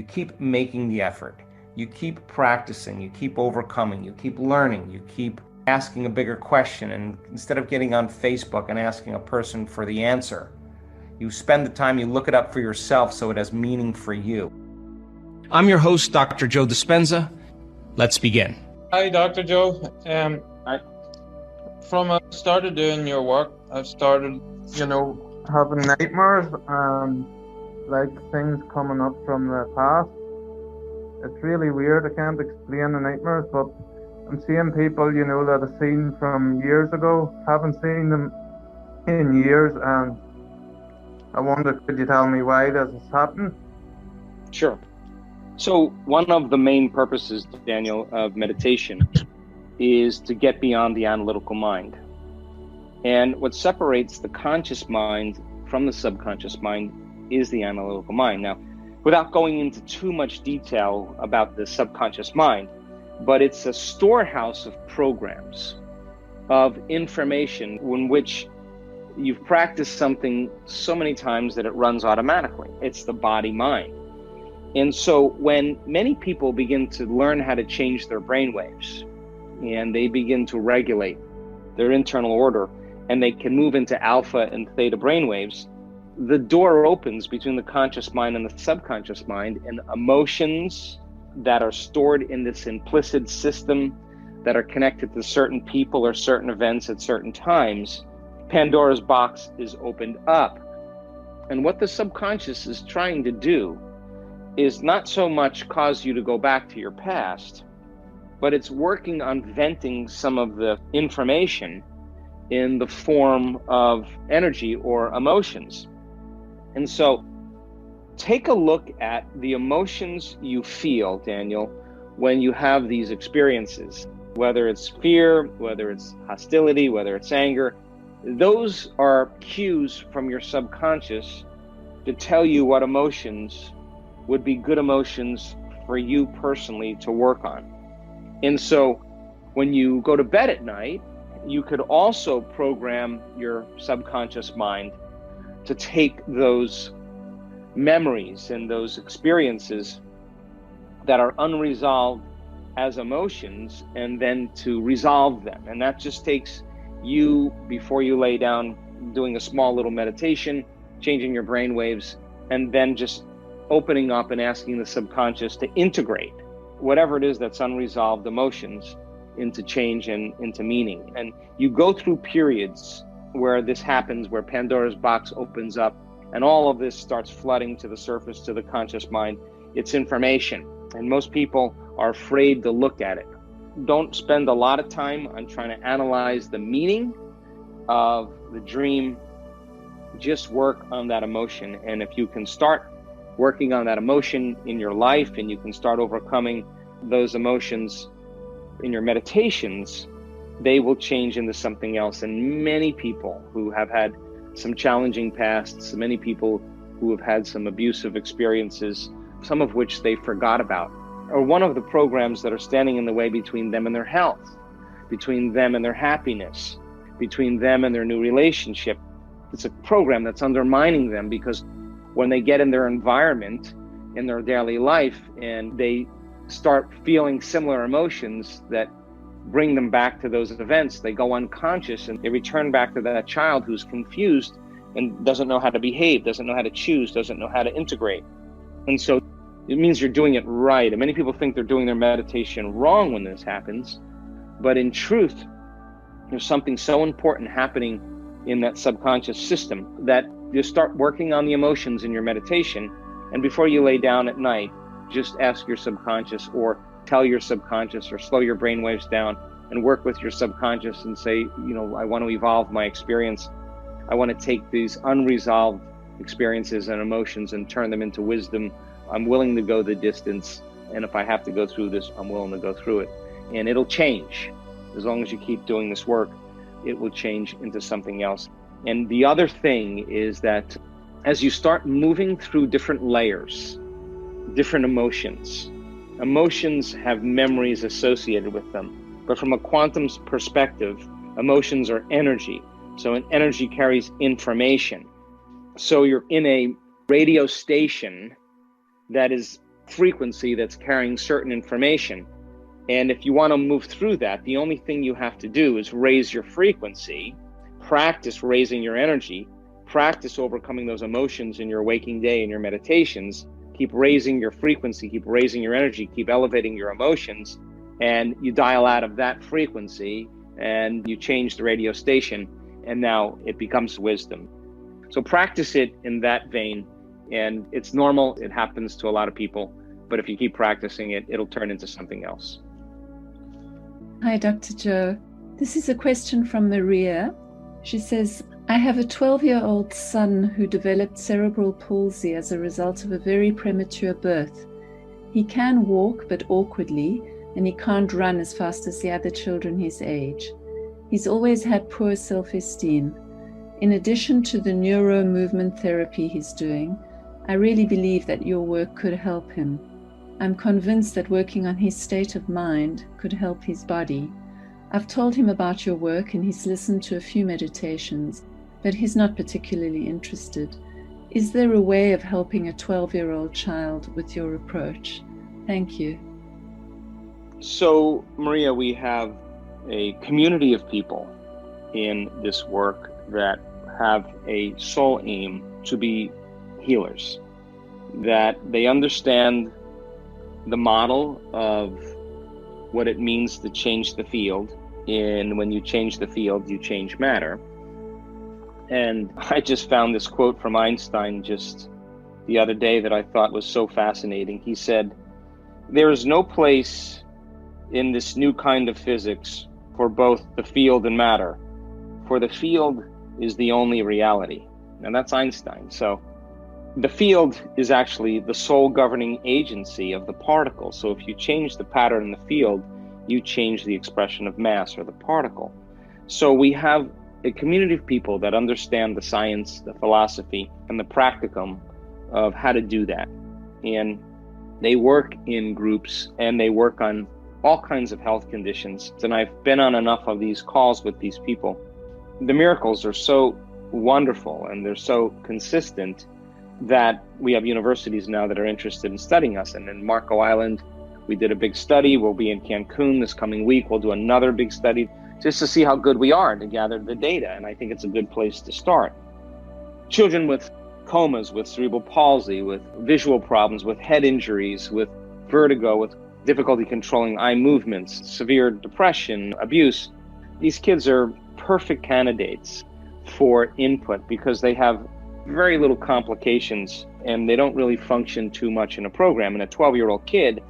You keep making the effort. You keep practicing. You keep overcoming. You keep learning. You keep asking a bigger question. And instead of getting on Facebook and asking a person for the answer, you spend the time, you look it up for yourself so it has meaning for you. I'm your host, Dr. Joe Dispenza. Let's begin. Hi, Dr. Joe. From I started doing your work, I've started, having nightmares and like things coming up from the past. It's really weird. I can't explain the nightmares, but I'm seeing people, that I've seen from years ago. Haven't seen them in years, and I wonder, could you tell me why this is happening? Sure. So one of the main purposes, Daniel, of meditation is to get beyond the analytical mind. And what separates the conscious mind from the subconscious mind is the analytical mind. Now, without going into too much detail about the subconscious mind, but it's a storehouse of programs, of information in which you've practiced something so many times that it runs automatically. It's the body-mind. And so when many people begin to learn how to change their brainwaves, and they begin to regulate their internal order, and they can move into alpha and theta brainwaves, the door opens between the conscious mind and the subconscious mind, and emotions that are stored in this implicit system that are connected to certain people or certain events at certain times, Pandora's box is opened up. And what the subconscious is trying to do is not so much cause you to go back to your past, but it's working on venting some of the information in the form of energy or emotions. And so take a look at the emotions you feel, Daniel, when you have these experiences, whether it's fear, whether it's hostility, whether it's anger. Those are cues from your subconscious to tell you what emotions would be good emotions for you personally to work on. And so when you go to bed at night, you could also program your subconscious mind to take those memories and those experiences that are unresolved as emotions and then to resolve them. And that just takes you, before you lay down, doing a small little meditation, changing your brain waves, and then just opening up and asking the subconscious to integrate whatever it is that's unresolved emotions into change and into meaning. And you go through periods where this happens, where Pandora's box opens up and all of this starts flooding to the surface, to the conscious mind. It's information, and most people are afraid to look at it. Don't spend a lot of time on trying to analyze the meaning of the dream. Just work on that emotion. And if you can start working on that emotion in your life, and you can start overcoming those emotions in your meditations, they will change into something else. And many people who have had some challenging pasts, many people who have had some abusive experiences, some of which they forgot about, are one of the programs that are standing in the way between them and their health, between them and their happiness, between them and their new relationship. It's a program that's undermining them, because when they get in their environment, in their daily life, and they start feeling similar emotions that bring them back to those events, they go unconscious and they return back to that child who's confused and doesn't know how to behave, doesn't know how to choose, doesn't know how to integrate. And so it means you're doing it right. And many people think they're doing their meditation wrong when this happens. But in truth, there's something so important happening in that subconscious system that you start working on the emotions in your meditation. And before you lay down at night, just ask your subconscious, or tell your subconscious, or slow your brain waves down and work with your subconscious and say, I want to evolve my experience. I want to take these unresolved experiences and emotions and turn them into wisdom. I'm willing to go the distance. And if I have to go through this, I'm willing to go through it. And it'll change. As long as you keep doing this work, it will change into something else. And the other thing is that as you start moving through different layers, different emotions have memories associated with them. But from a quantum perspective, emotions are energy. So an energy carries information. So you're in a radio station that is frequency that's carrying certain information. And if you want to move through that, the only thing you have to do is raise your frequency, practice raising your energy, practice overcoming those emotions in your waking day and your meditations. Keep raising your frequency, keep raising your energy, keep elevating your emotions, and you dial out of that frequency and you change the radio station, and now it becomes wisdom. So practice it in that vein, and it's normal. It happens to a lot of people, but if you keep practicing it, it'll turn into something else. Hi, Dr. Joe. This is a question from Maria. She says, I have a 12-year-old son who developed cerebral palsy as a result of a very premature birth. He can walk, but awkwardly, and he can't run as fast as the other children his age. He's always had poor self-esteem. In addition to the neuro-movement therapy he's doing, I really believe that your work could help him. I'm convinced that working on his state of mind could help his body. I've told him about your work and he's listened to a few meditations, but he's not particularly interested. Is there a way of helping a 12-year-old child with your approach? Thank you. So, Maria, we have a community of people in this work that have a sole aim to be healers, that they understand the model of what it means to change the field. And when you change the field, you change matter. And I just found this quote from Einstein just the other day that I thought was so fascinating. He said, "There is no place in this new kind of physics for both the field and matter, for the field is the only reality." And that's Einstein. So the field is actually the sole governing agency of the particle. So if you change the pattern in the field, you change the expression of mass or the particle. So we have a community of people that understand the science, the philosophy, and the practicum of how to do that. And they work in groups and they work on all kinds of health conditions. And I've been on enough of these calls with these people. The miracles are so wonderful and they're so consistent that we have universities now that are interested in studying us. And in Marco Island, we did a big study. We'll be in Cancun this coming week. We'll do another big study just to see how good we are to gather the data. And I think it's a good place to start. Children with comas, with cerebral palsy, with visual problems, with head injuries, with vertigo, with difficulty controlling eye movements, severe depression, abuse. These kids are perfect candidates for input because they have very little complications and they don't really function too much in a program. And a 12-year-old kid,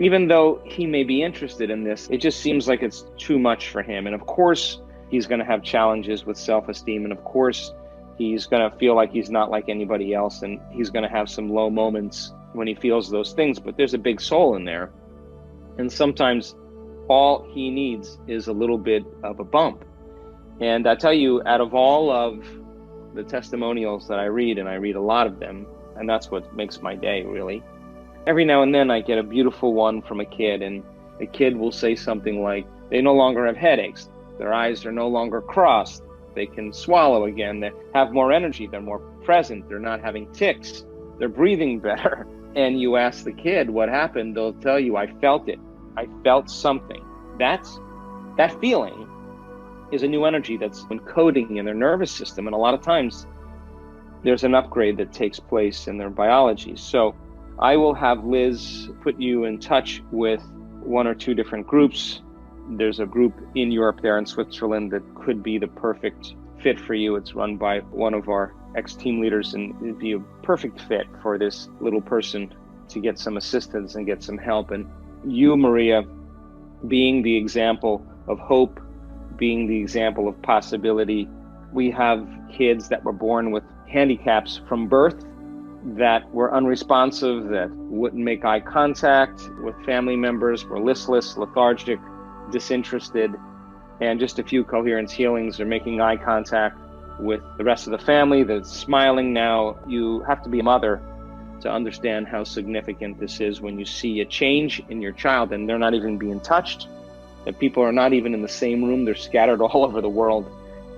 even though he may be interested in this, it just seems like it's too much for him. And of course, he's going to have challenges with self-esteem. And of course, he's going to feel like he's not like anybody else. And he's going to have some low moments when he feels those things. But there's a big soul in there. And sometimes all he needs is a little bit of a bump. And I tell you, out of all of the testimonials that I read, and I read a lot of them, and that's what makes my day, really. Every now and then I get a beautiful one from a kid, and a kid will say something like, they no longer have headaches, their eyes are no longer crossed, they can swallow again, they have more energy, they're more present, they're not having tics, they're breathing better. And you ask the kid what happened, they'll tell you, I felt it, I felt something. That feeling is a new energy that's encoding in their nervous system. And a lot of times there's an upgrade that takes place in their biology. So I will have Liz put you in touch with one or two different groups. There's a group in Europe there in Switzerland that could be the perfect fit for you. It's run by one of our ex-team leaders, and it'd be a perfect fit for this little person to get some assistance and get some help. And you, Maria, being the example of hope, being the example of possibility. We have kids that were born with handicaps from birth, that were unresponsive, that wouldn't make eye contact with family members, were listless, lethargic, disinterested, and just a few coherence healings are making eye contact with the rest of the family that's smiling now. You have to be a mother to understand how significant this is when you see a change in your child and they're not even being touched, that people are not even in the same room, they're scattered all over the world,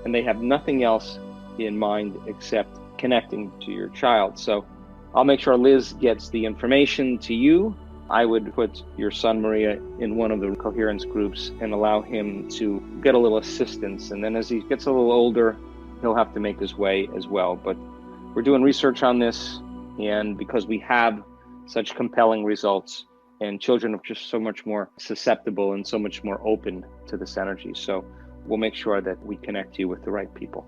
and they have nothing else in mind except connecting to your child. So I'll make sure Liz gets the information to you. I would put your son, Maria, in one of the coherence groups and allow him to get a little assistance. And then as he gets a little older, he'll have to make his way as well. But we're doing research on this, and because we have such compelling results, and children are just so much more susceptible and so much more open to this energy. So we'll make sure that we connect you with the right people.